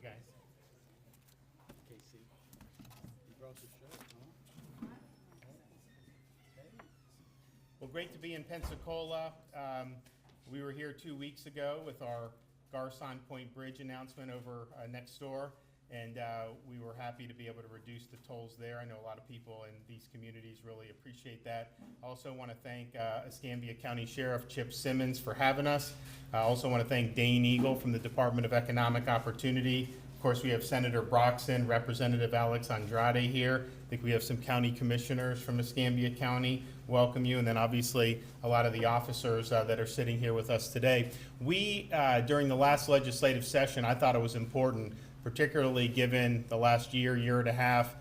guys. Casey, you brought the shirt, huh? Well, great to be in Pensacola. We were here 2 weeks ago with our Garcon Point Bridge announcement over next door, and we were happy to be able to reduce the tolls there. I know a lot of people in these communities really appreciate that. I also want to thank Escambia County Sheriff Chip Simmons for having us. I also want to thank Dane Eagle from the Department of Economic Opportunity. Of course, we have Senator Broxson, Representative Alex Andrade here. I think we have some county commissioners from Escambia County. Welcome you, and then obviously a lot of the officers that are sitting here with us today. We, during the last legislative session, I thought it was important, particularly given the last year and a half,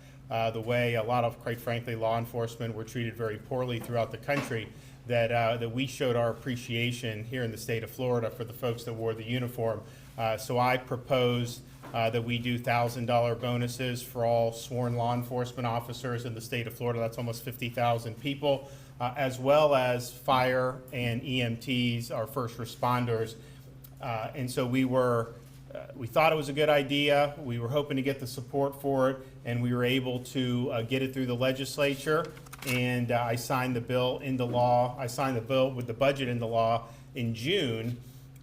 the way a lot of, quite frankly, law enforcement were treated very poorly throughout the country, that we showed our appreciation here in the state of Florida for the folks that wore the uniform. So I proposed that we do $1,000 bonuses for all sworn law enforcement officers in the state of Florida. That's almost 50,000 people, as well as fire and EMTs, our first responders. And so we thought it was a good idea. We were hoping to get the support for it, and we were able to get it through the legislature. And I signed the bill into law. I signed the bill with the budget into law in June.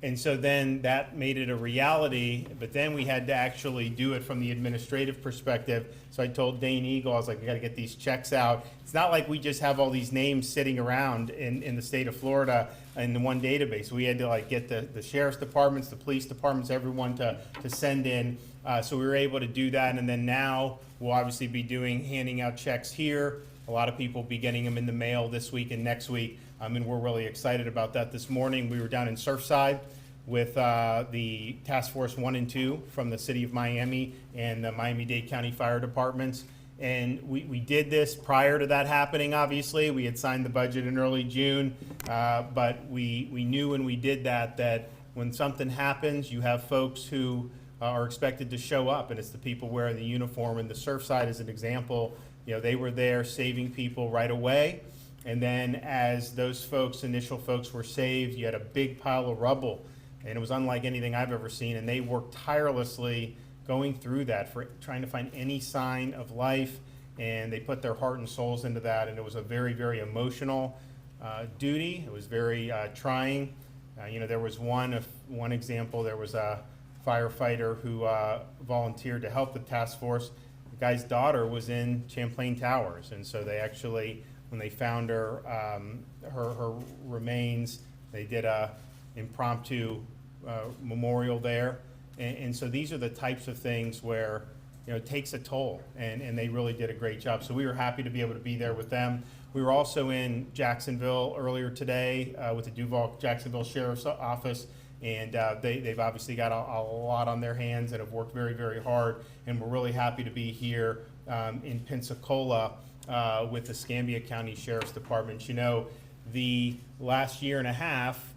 And so then that made it a reality, but then we had to actually do it from the administrative perspective. So I told Dane Eagle, I was like, we gotta get these checks out. It's not like we just have all these names sitting around in the state of Florida in the one database. We had to like get the sheriff's departments, the police departments, everyone to send in. So we were able to do that, and then now we'll obviously be handing out checks here. A lot of people will be getting them in the mail this week and next week. And we're really excited about that. This morning we were down in Surfside with the Task Force 1 and 2 from the City of Miami and the Miami-Dade County Fire Departments. And we did this prior to that happening, obviously. We had signed the budget in early June, but we knew when we did that when something happens, you have folks who are expected to show up, and it's the people wearing the uniform. And the Surfside is an example. You know, they were there saving people right away. And then as those initial folks were saved, you had a big pile of rubble. And it was unlike anything I've ever seen. And they worked tirelessly going through that, for trying to find any sign of life. And they put their heart and souls into that. And it was a very, very emotional duty. It was very trying. You know, there was one example. There was a firefighter who volunteered to help the task force. The guy's daughter was in Champlain Towers. And so they actually, when they found her, her remains, they did a impromptu memorial there. And so these are the types of things where, you know, it takes a toll, and they really did a great job. So we were happy to be able to be there with them. We were also in Jacksonville earlier today with the Duval-Jacksonville Sheriff's Office, and they've obviously got a lot on their hands and have worked very, very hard. And we're really happy to be here in Pensacola with the Escambia County Sheriff's Department. You know, the last year and a half,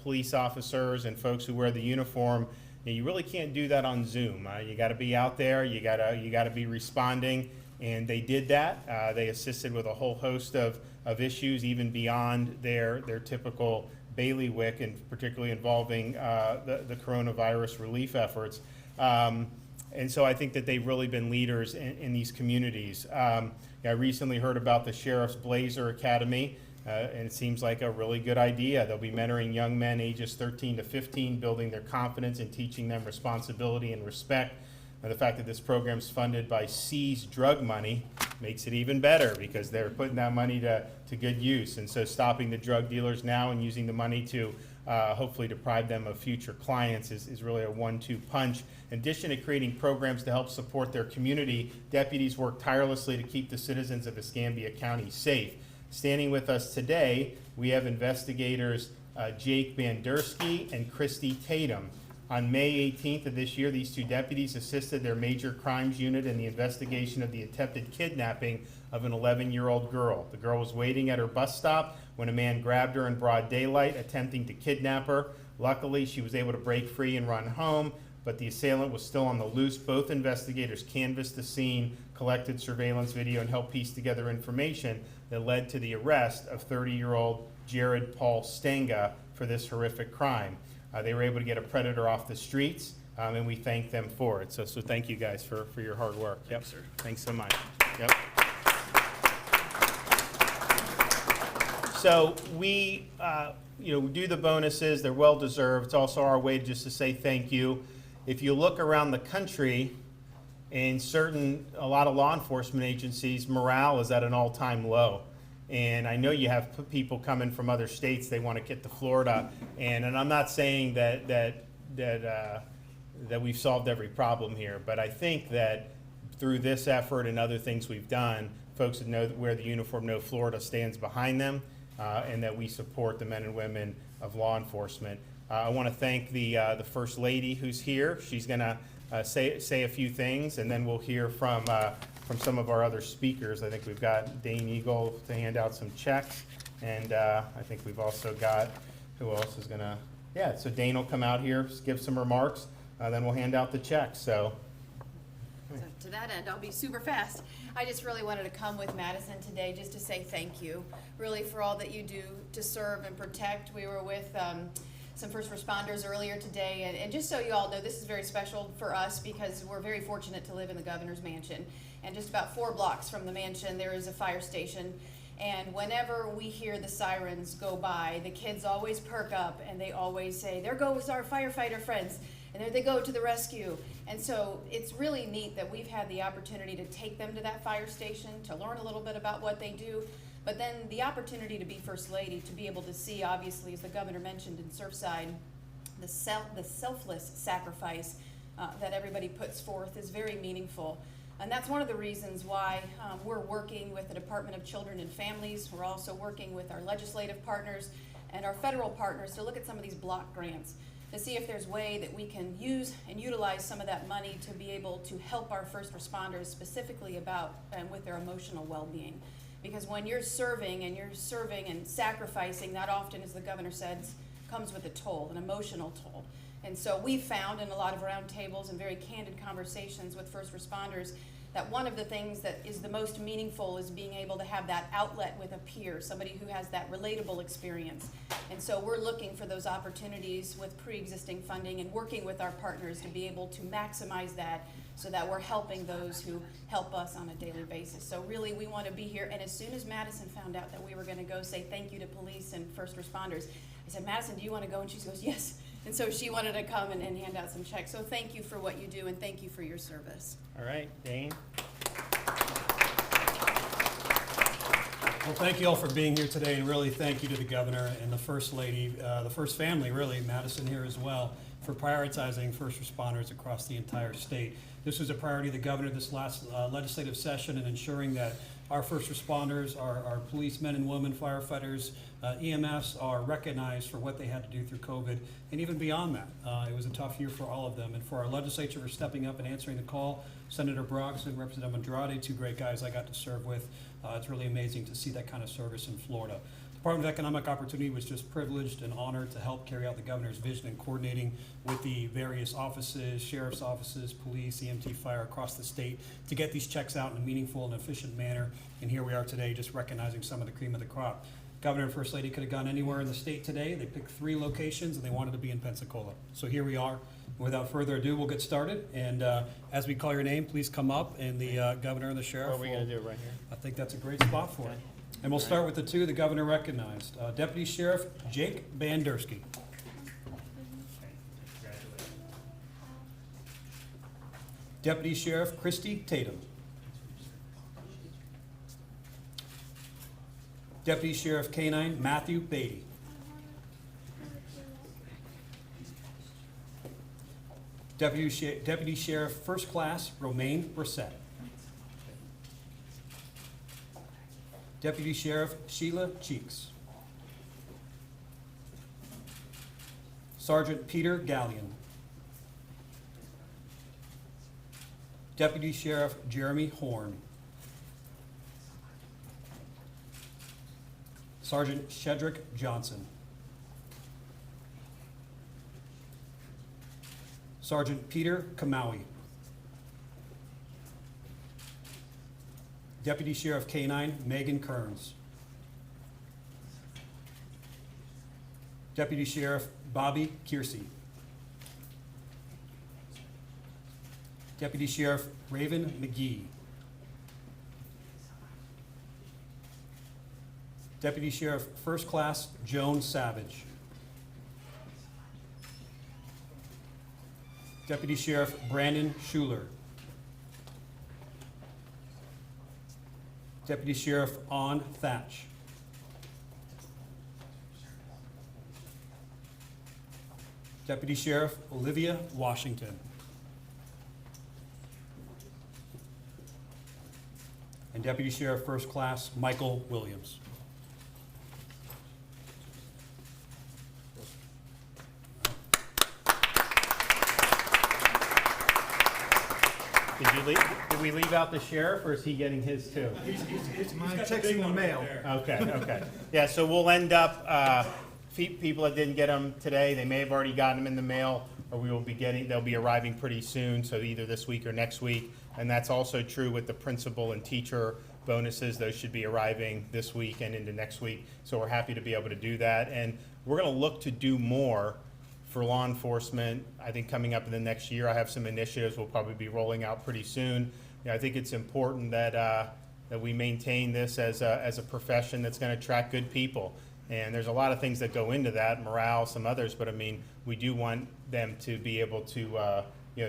police officers and folks who wear the uniform, you really can't do that on Zoom. You got to be out there. You got to be responding, and they did that. They assisted with a whole host of issues, even beyond their typical bailiwick, and particularly involving the coronavirus relief efforts. And so I think that they've really been leaders in these communities. I recently heard about the Sheriff's Blazer Academy. And it seems like a really good idea. They'll be mentoring young men ages 13 to 15, building their confidence and teaching them responsibility and respect. And the fact that this program is funded by seized drug money makes it even better, because they're putting that money to good use. And so stopping the drug dealers now and using the money to hopefully deprive them of future clients is really a 1-2 punch. In addition to creating programs to help support their community, deputies work tirelessly to keep the citizens of Escambia County safe. Standing with us today, we have investigators Jake Bandersky and Christy Tatum. On May 18th of this year, these two deputies assisted their major crimes unit in the investigation of the attempted kidnapping of an 11-year-old girl. The girl was waiting at her bus stop when a man grabbed her in broad daylight, attempting to kidnap her. Luckily, she was able to break free and run home, but the assailant was still on the loose. Both investigators canvassed the scene, collected surveillance video, and helped piece together information that led to the arrest of 30-year-old Jared Paul Stenga for this horrific crime. they were able to get a predator off the streets, and we thank them for it. So thank you guys for your hard work. Yep, sir. Thanks so much. Yep. So we, do the bonuses. They're well deserved. It's also our way just to say thank you. If you look around the country, in a lot of law enforcement agencies, morale is at an all-time low. And I know you have people coming from other states. They want to get to Florida, and I'm not saying that we've solved every problem here, but I think that through this effort and other things we've done, folks that know that wear the uniform know Florida stands behind them, and that we support the men and women of law enforcement. I want to thank the First Lady who's here. She's going to say a few things, and then we'll hear from some of our other speakers. I think we've got Dane Eagle to hand out some checks, and I think we've also got, who else is going to, so Dane will come out here, give some remarks, then we'll hand out the checks. So to that end, I'll be super fast. I just really wanted to come with Madison today just to say thank you, really, for all that you do to serve and protect. We were with some first responders earlier today, and just so you all know, this is very special for us because we're very fortunate to live in the governor's mansion. And just about 4 blocks from the mansion, there is a fire station. And whenever we hear the sirens go by, the kids always perk up and they always say, "There goes our firefighter friends," and there they go to the rescue. And so it's really neat that we've had the opportunity to take them to that fire station, to learn a little bit about what they do, but then the opportunity to be First Lady, to be able to see, obviously, as the governor mentioned in Surfside, the selfless sacrifice that everybody puts forth is very meaningful. And that's one of the reasons why we're working with the Department of Children and Families. We're also working with our legislative partners and our federal partners to look at some of these block grants to see if there's a way that we can use and utilize some of that money to be able to help our first responders specifically about and with their emotional well-being. Because when you're serving and sacrificing, that often, as the governor said, comes with a toll, an emotional toll. And so we've found in a lot of roundtables and very candid conversations with first responders that one of the things that is the most meaningful is being able to have that outlet with a peer, somebody who has that relatable experience. And so we're looking for those opportunities with pre-existing funding and working with our partners to be able to maximize that so that we're helping those who help us on a daily basis. So really, we want to be here. And as soon as Madison found out that we were going to go say thank you to police and first responders, I said, "Madison, do you want to go?" And she goes, "Yes." And so she wanted to come and hand out some checks. So thank you for what you do, and thank you for your service. all right, Dane. Well, thank you all for being here today, and really thank you to the governor and the First Lady, the First Family, really, Madison here as well, for prioritizing first responders across the entire state. This was a priority of the governor this last legislative session, and ensuring that our first responders, our policemen and women, firefighters, EMS are recognized for what they had to do through COVID, and even beyond that. It was a tough year for all of them, and for our legislature for stepping up and answering the call. Senator Broggs and Representative Andrade, 2 great guys I got to serve with. It's really amazing to see that kind of service in Florida. Department of Economic Opportunity was just privileged and honored to help carry out the governor's vision and coordinating with the various offices, sheriff's offices, police, EMT, fire across the state to get these checks out in a meaningful and efficient manner. And here we are today just recognizing some of the cream of the crop. Governor and First Lady could have gone anywhere in the state today. They picked 3 locations and they wanted to be in Pensacola. So here we are. Without further ado, we'll get started. And as we call your name, please come up, and the governor and the sheriff. What are we going to do right here? I think that's a great spot for it. And we'll start with the 2 the governor recognized. Deputy Sheriff Jake Bandersky. Deputy Sheriff Christy Tatum. Deputy Sheriff K-9 Matthew Beatty. Deputy Sheriff First Class Romaine Brissett. Deputy Sheriff Sheila Cheeks. Sergeant Peter Gallion. Deputy Sheriff Jeremy Horn. Sergeant Shedrick Johnson. Sergeant Peter Kamawi. Deputy Sheriff K-9 Megan Kearns. Deputy Sheriff Bobby Kiersey. Deputy Sheriff Raven McGee. Deputy Sheriff First Class Joan Savage. Deputy Sheriff Brandon Schuler. Deputy Sheriff On Thatch. Deputy Sheriff Olivia Washington. And Deputy Sheriff First Class Michael Williams. Did we leave out the sheriff, or is he getting his too? It's my text in the mail. Okay, okay. Yeah, so we'll end up, people that didn't get them today, they may have already gotten them in the mail, or we will be getting, they'll be arriving pretty soon, so either this week or next week. And that's also true with the principal and teacher bonuses. Those should be arriving this week and into next week. So we're happy to be able to do that. And we're going to look to do more for law enforcement. I think coming up in the next year, I have some initiatives we'll probably be rolling out pretty soon. You know, I think it's important that that we maintain this as a profession that's going to attract good people. And there's a lot of things that go into that, morale, some others, but I mean, we do want them to be able to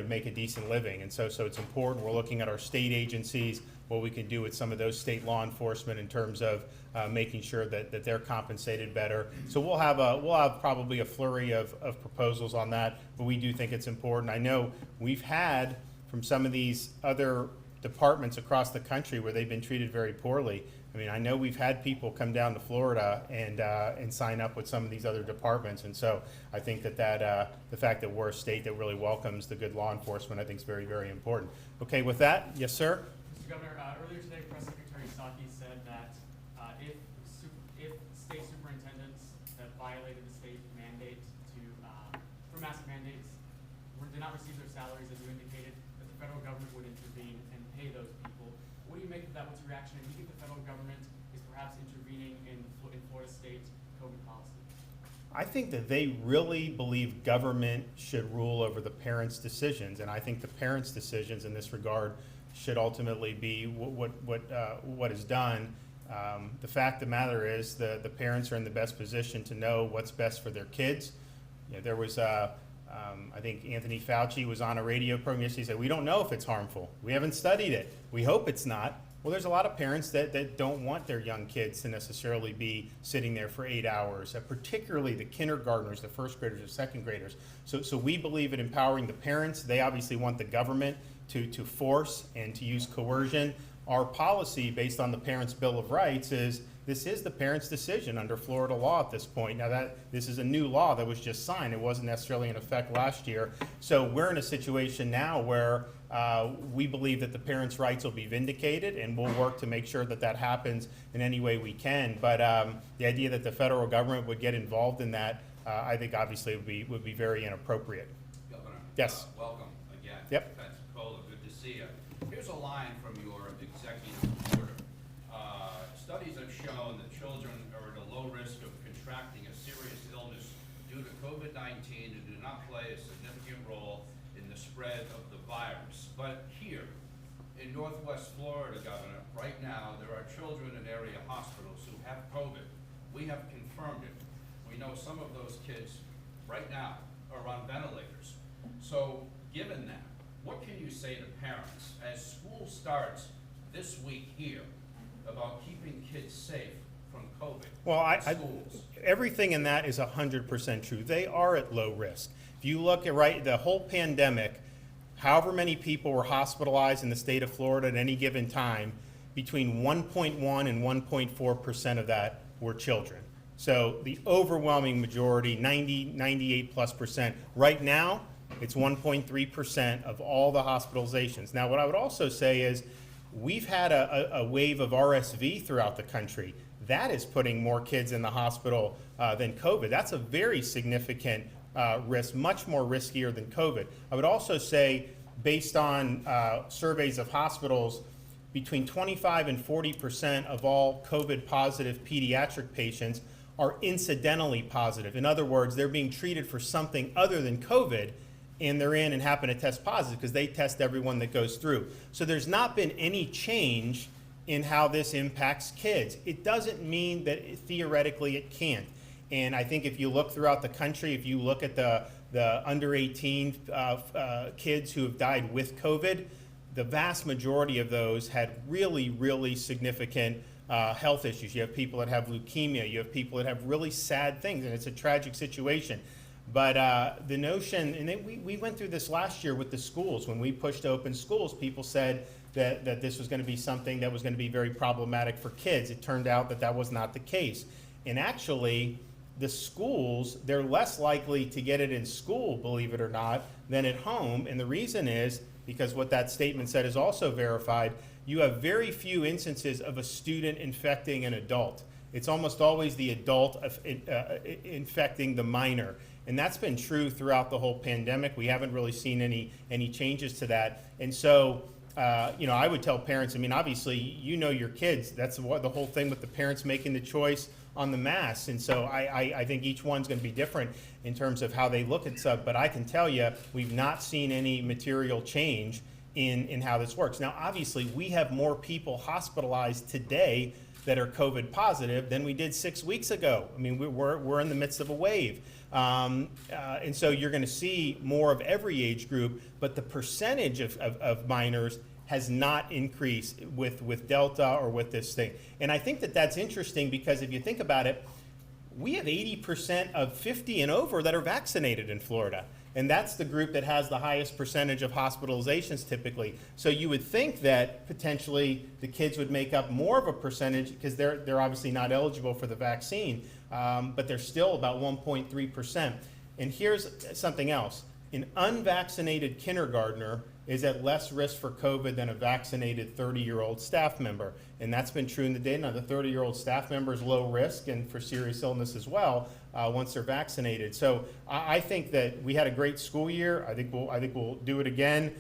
make a decent living. And so it's important. We're looking at our state agencies, what we can do with some of those state law enforcement in terms of making sure that they're compensated better. So we'll have probably a flurry of proposals on that, but we do think it's important. I know we've had from some of these other departments across the country where they've been treated very poorly. I mean, I know we've had people come down to Florida and sign up with some of these other departments, and so I think that the fact that we're a state that really welcomes the good law enforcement, I think is very, very important. Okay, with that, yes, sir. Mr. Governor, earlier today, Press Secretary Psaki said that if state superintendents that violated the state mandate for mask mandates did not receive their salaries, as you indicated, that the federal government would intervene and pay those people. What do you make of that? What's your reaction? Do you think the federal government is perhaps intervening in Florida State's COVID policy? I think that they really believe government should rule over the parents' decisions, and I think the parents' decisions in this regard should ultimately be what is done. The fact of the matter is the parents are in the best position to know what's best for their kids. You know, there was I think Anthony Fauci was on a radio program yesterday. He said, we don't know if it's harmful. We haven't studied it. We hope it's not. Well, there's a lot of parents that don't want their young kids to necessarily be sitting there for 8 hours, particularly the kindergartners, the first graders, the second graders. So we believe in empowering the parents. They obviously want the government to force and to use coercion. Our policy, based on the Parents' Bill of Rights, is this is the parents' decision under Florida law at this point. Now this is a new law that was just signed. It wasn't necessarily in effect last year. So we're in a situation now where we believe that the parents' rights will be vindicated, and we'll work to make sure that happens in any way we can. But the idea that the federal government would get involved in that, I think obviously would be very inappropriate. Governor. Yes. Welcome again. Yep. Pensacola, good to see you. Here's a line from your executive order. Studies have shown that children are at a low risk of contracting a serious illness due to COVID-19 and do not play a significant role in the spread of the virus. But here in Northwest Florida, Governor, right now there are children in area hospitals who have COVID. We have confirmed it. We know some of those kids right now are on ventilators. So given that, what can you say to parents as school starts this week here about keeping kids safe from COVID Well, in schools? everything in that is 100% true. They are at low risk. If you look at the whole pandemic, however many people were hospitalized in the state of Florida at any given time, between 1.1 and 1.4% of that were children. So the overwhelming majority, 98+%. Right now, it's 1.3% of all the hospitalizations. Now, what I would also say is we've had a wave of RSV throughout the country. That is putting more kids in the hospital than COVID. That's a very significant risk, much more riskier than COVID. I would also say, based on surveys of hospitals, between 25 and 40% of all COVID-positive pediatric patients are incidentally positive. In other words, they're being treated for something other than COVID, and they're in and happen to test positive because they test everyone that goes through. So there's not been any change in how this impacts kids. It doesn't mean that theoretically it can't. And I think if you look throughout the country, if you look at the under 18 kids who have died with COVID, the vast majority of those had really, really significant health issues. You have people that have leukemia, you have people that have really sad things, and it's a tragic situation. But the notion, and we went through this last year with the schools. When we pushed to open schools, people said that this was going to be something that was going to be very problematic for kids. It turned out that that was not the case. And actually, the schools, they're less likely to get it in school, believe it or not, than at home. And the reason is because what that statement said is also verified. You have very few instances of a student infecting an adult. It's almost always the adult infecting the minor. And that's been true throughout the whole pandemic. We haven't really seen any changes to that. And so, I would tell parents, I mean, obviously, you know your kids. That's the whole thing with the parents making the choice on the masks. And so I think each one's going to be different in terms of how they look at stuff. But I can tell you, we've not seen any material change in how this works. Now, obviously, we have more people hospitalized today that are COVID positive than we did 6 weeks ago. I mean, we're in the midst of a wave. And so you're going to see more of every age group, but the percentage of minors has not increased with Delta or with this thing. And I think that that's interesting because if you think about it, we have 80% of 50 and over that are vaccinated in Florida. And that's the group that has the highest percentage of hospitalizations typically. So you would think that potentially the kids would make up more of a percentage because they're obviously not eligible for the vaccine, but they're still about 1.3%. And here's something else. An unvaccinated kindergartner is at less risk for COVID than a vaccinated 30-year-old staff member. And that's been true in the data. Now, the 30-year-old staff member is low risk and for serious illness as well once they're vaccinated. So I think that we had a great school year. I think we'll do it again.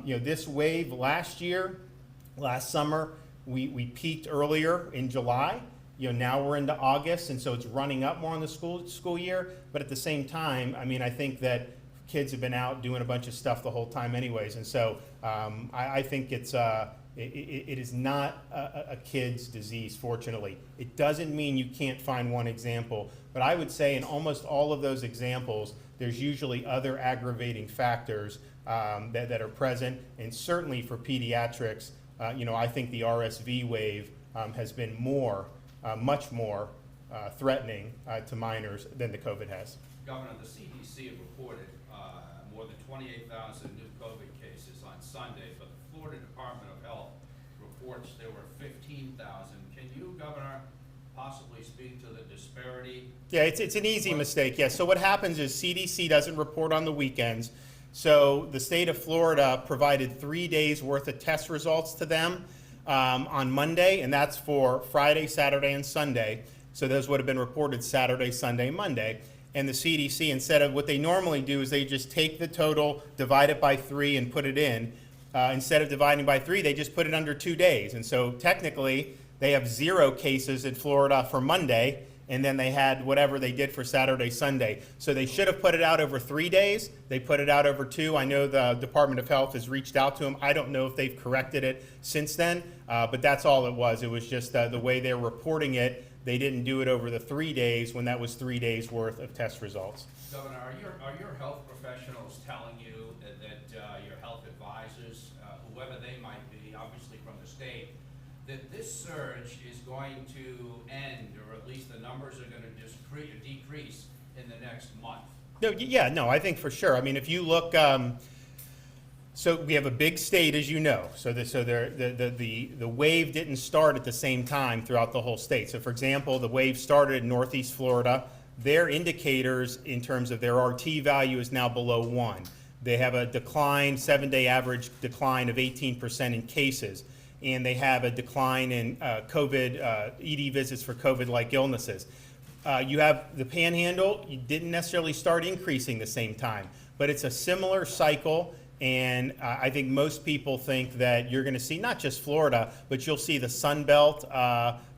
This wave last summer, we peaked earlier in July. Now we're into August, and so it's running up more on the school year. But at the same time, I mean, I think that kids have been out doing a bunch of stuff the whole time anyways. And so I think it is not a kid's disease, fortunately. It doesn't mean you can't find one example. But I would say in almost all of those examples, there's usually other aggravating factors that are present. And certainly for pediatrics, I think the RSV wave has been much more threatening to minors than the COVID has. Governor, the CDC have reported more than 28,000 new COVID cases on Sunday, but the Florida Department of Health reports there were 15,000. Can you, Governor, possibly speak to the disparity? Yeah, it's an easy mistake. Yeah. So what happens is CDC doesn't report on the weekends. So the state of Florida provided 3 days worth of test results to them on Monday, and that's for Friday, Saturday, and Sunday. So those would have been reported Saturday, Sunday, Monday. And the CDC, instead of what they normally do, is they just take the total, divide it by 3, and put it in. Instead of dividing by 3, they just put it under 2 days. And so technically, they have 0 cases in Florida for Monday, and then they had whatever they did for Saturday, Sunday. So they should have put it out over 3 days. They put it out over 2. I know the Department of Health has reached out to them. I don't know if they've corrected it since then, but that's all it was. It was just the way they're reporting it. They didn't do it over the 3 days when that was 3 days worth of test results. Governor, are your health professionals telling you that your health advisors, whoever they might be, obviously from the state, that this surge is going to end, or at least the numbers are going to decrease in the next month? No, I think for sure. I mean, if you look, so we have a big state, as you know. So the wave didn't start at the same time throughout the whole state. So for example, the wave started in Northeast Florida. Their indicators in terms of their RT value is now below 1. They have a decline, 7-day average decline of 18% in cases. And they have a decline in COVID, ED visits for COVID-like illnesses. You have the Panhandle, you didn't necessarily start increasing the same time, but it's a similar cycle. And I think most people think that you're going to see not just Florida, but you'll see the Sun Belt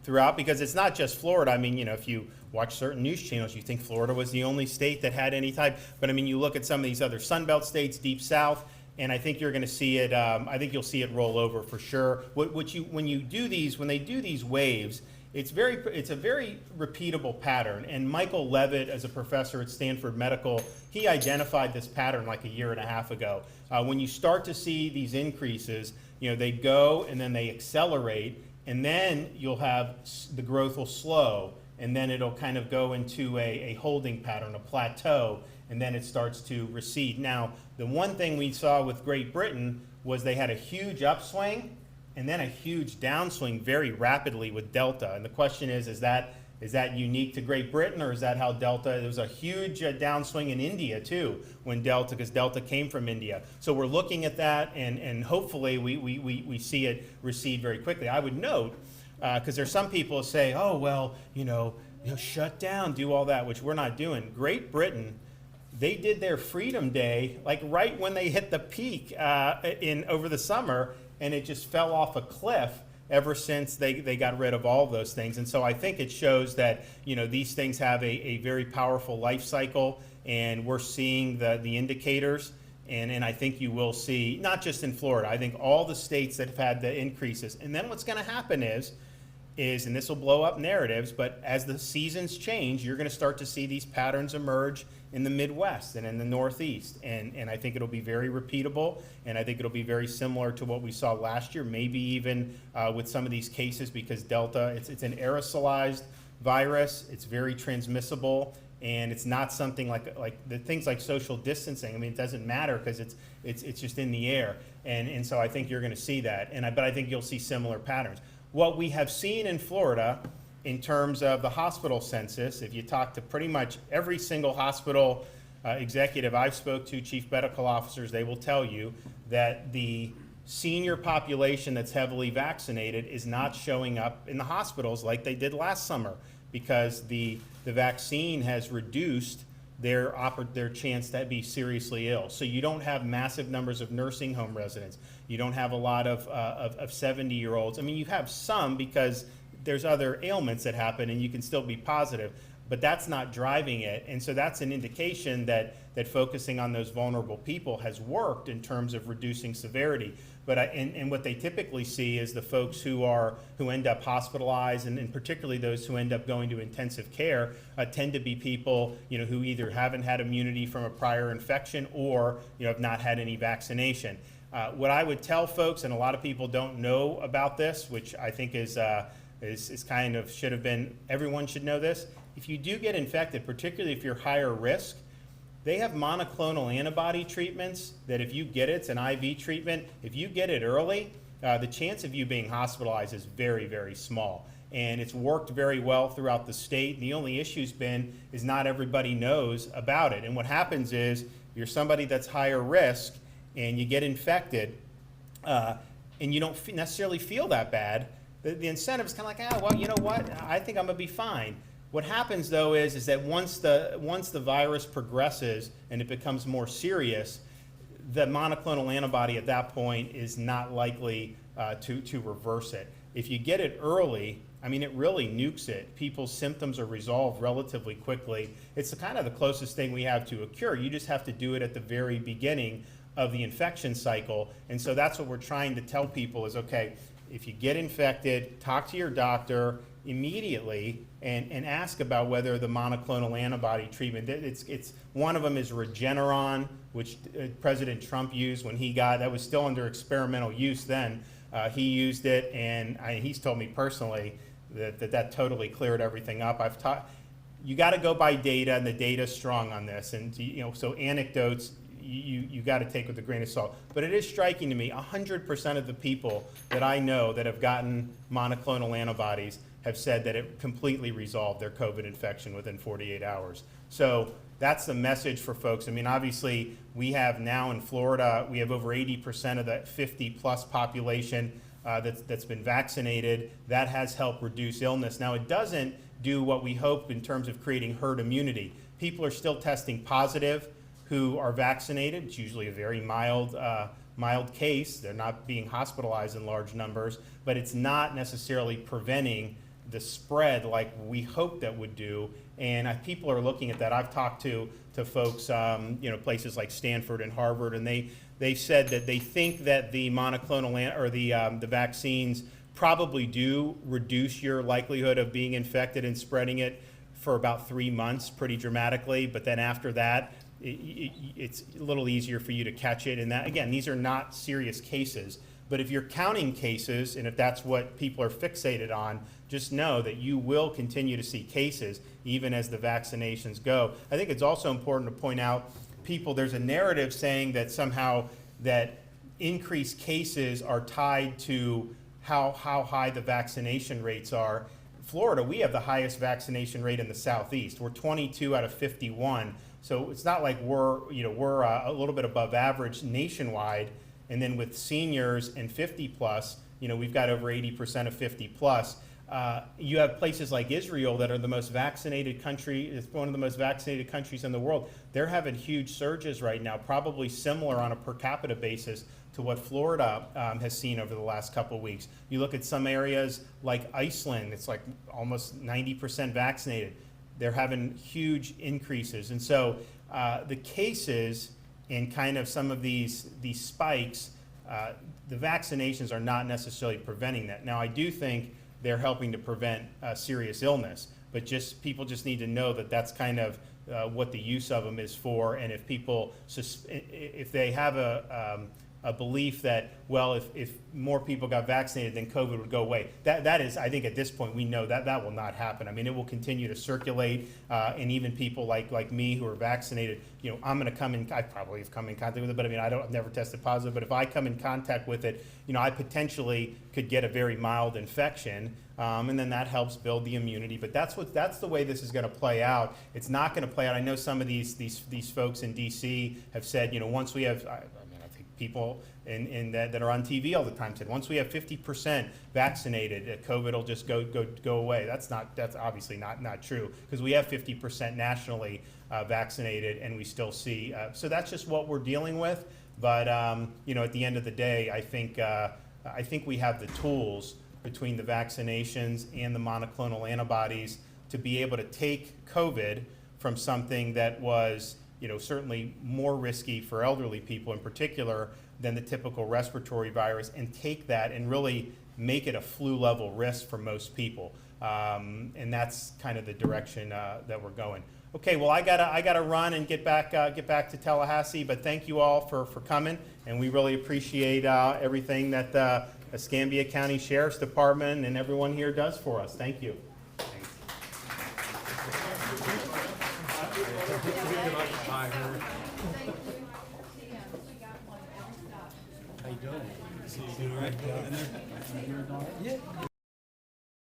throughout, because it's not just Florida. I mean, if you watch certain news channels, you think Florida was the only state that had any type. But I mean, you look at some of these other Sunbelt states, deep south, and I think you're going to see it. I think you'll see it roll over for sure. When they do these waves, it's a very repeatable pattern. And Michael Levitt, as a professor at Stanford Medical, he identified this pattern like a year and a half ago. When you start to see these increases, they go and then they accelerate, and then you'll have the growth will slow, and then it'll kind of go into a holding pattern, a plateau, and then it starts to recede. Now, the one thing we saw with Great Britain was they had a huge upswing and then a huge downswing very rapidly with Delta. And the question is that unique to Great Britain, or is that how Delta, there was a huge downswing in India too, because Delta came from India. So we're looking at that, and hopefully we see it recede very quickly. I would note, because there's some people who say, oh, well, shut down, do all that, which we're not doing. Great Britain, they did their Freedom Day, like right when they hit the peak over the summer, and it just fell off a cliff ever since they got rid of all of those things. And so I think it shows that, these things have a very powerful life cycle, and we're seeing the indicators. And I think you will see, not just in Florida, I think all the states that have had the increases. And then what's going to happen is, and this will blow up narratives, but as the seasons change, you're going to start to see these patterns emerge in the Midwest and in the Northeast. And I think it'll be very repeatable, and I think it'll be very similar to what we saw last year, maybe even with some of these cases, because Delta, it's an aerosolized virus, it's very transmissible, and it's not something like the things like social distancing. I mean, it doesn't matter because it's just in the air. And so I think you're going to see that, but I think you'll see similar patterns. What we have seen in Florida in terms of the hospital census, if you talk to pretty much every single hospital executive I've spoke to, chief medical officers, they will tell you that the senior population that's heavily vaccinated is not showing up in the hospitals like they did last summer, because the vaccine has reduced their chance to be seriously ill. So you don't have massive numbers of nursing home residents. You don't have a lot of 70-year-olds. I mean, you have some because there's other ailments that happen and you can still be positive, but that's not driving it. And so that's an indication that focusing on those vulnerable people has worked in terms of reducing severity. But and what they typically see is the folks who end up hospitalized, and particularly those who end up going to intensive care, tend to be people who either haven't had immunity from a prior infection or have not had any vaccination. What I would tell folks, and a lot of people don't know about this, which I think is kind of should have been, everyone should know this. If you do get infected, particularly if you're higher risk, they have monoclonal antibody treatments that if you get it, it's an IV treatment. If you get it early, the chance of you being hospitalized is very, very small. And it's worked very well throughout the state. The only issue's been is not everybody knows about it. And what happens is you're somebody that's higher risk and you get infected and you don't necessarily feel that bad. The incentive is kind of like, well, you know what? I think I'm going to be fine. What happens, though, is that once the virus progresses and it becomes more serious, the monoclonal antibody at that point is not likely to reverse it. If you get it early, I mean, it really nukes it. People's symptoms are resolved relatively quickly. It's kind of the closest thing we have to a cure. You just have to do it at the very beginning of the infection cycle. And so that's what we're trying to tell people is, okay, if you get infected, talk to your doctor immediately and ask about whether the monoclonal antibody treatment, it's one of them is Regeneron, which President Trump used when he got, that was still under experimental use then. He used it, and he's told me personally that totally cleared everything up. You got to go by data, and the data's strong on this, and so anecdotes you got to take with a grain of salt. But it is striking to me, 100% of the people that I know that have gotten monoclonal antibodies have said that it completely resolved their COVID infection within 48 hours. So that's the message for folks. I mean, obviously, we have now in Florida, we have over 80% of the 50-plus population that's been vaccinated. That has helped reduce illness. Now, it doesn't do what we hope in terms of creating herd immunity. People are still testing positive who are vaccinated. It's usually a very mild case. They're not being hospitalized in large numbers, but it's not necessarily preventing the spread like we hoped that would do. And people are looking at that. I've talked to folks, places like Stanford and Harvard, and they said that they think that the monoclonal or the vaccines probably do reduce your likelihood of being infected and spreading it for about 3 months pretty dramatically. But then after that, it's a little easier for you to catch it. And that, again, these are not serious cases. But if you're counting cases, and if that's what people are fixated on, just know that you will continue to see cases even as the vaccinations go. I think it's also important to point out, there's a narrative saying that somehow that increased cases are tied to how high the vaccination rates are. Florida, we have the highest vaccination rate in the Southeast. We're 22 out of 51. So it's not like we're a little bit above average nationwide. And then with seniors and 50 plus, we've got over 80% of 50 plus. You have places like Israel that are the most vaccinated country. It's one of the most vaccinated countries in the world. They're having huge surges right now, probably similar on a per capita basis to what Florida has seen over the last couple of weeks. You look at some areas like Iceland, it's like almost 90% vaccinated. They're having huge increases. And so the cases and kind of some of these spikes, the vaccinations are not necessarily preventing that. Now, I do think they're helping to prevent serious illness, but people just need to know that that's kind of what the use of them is for. And if people, if they have a belief that, well, if more people got vaccinated, then COVID would go away. That is, I think at this point, we know that will not happen. I mean, it will continue to circulate, and even people like me who are vaccinated, I'm going to come in, I probably have come in contact with it, but I mean, I've never tested positive, but if I come in contact with it, I potentially could get a very mild infection, and then that helps build the immunity. But that's the way this is going to play out. It's not going to play out. I know some of these folks in DC have said, once we have, people that are on TV all the time said, once we have 50% vaccinated, COVID will just go away. That's obviously not true, because we have 50% nationally vaccinated, and we still see. So that's just what we're dealing with. But at the end of the day, I think we have the tools between the vaccinations and the monoclonal antibodies to be able to take COVID from something that was certainly more risky for elderly people in particular than the typical respiratory virus, and take that and really make it a flu level risk for most people. And that's kind of the direction that we're going. Okay, well, I gotta run and get back to Tallahassee, but thank you all for coming, and we really appreciate everything that the Escambia County Sheriff's Department and everyone here does for us. Thank you. How you doing? See you doing all right? Yeah.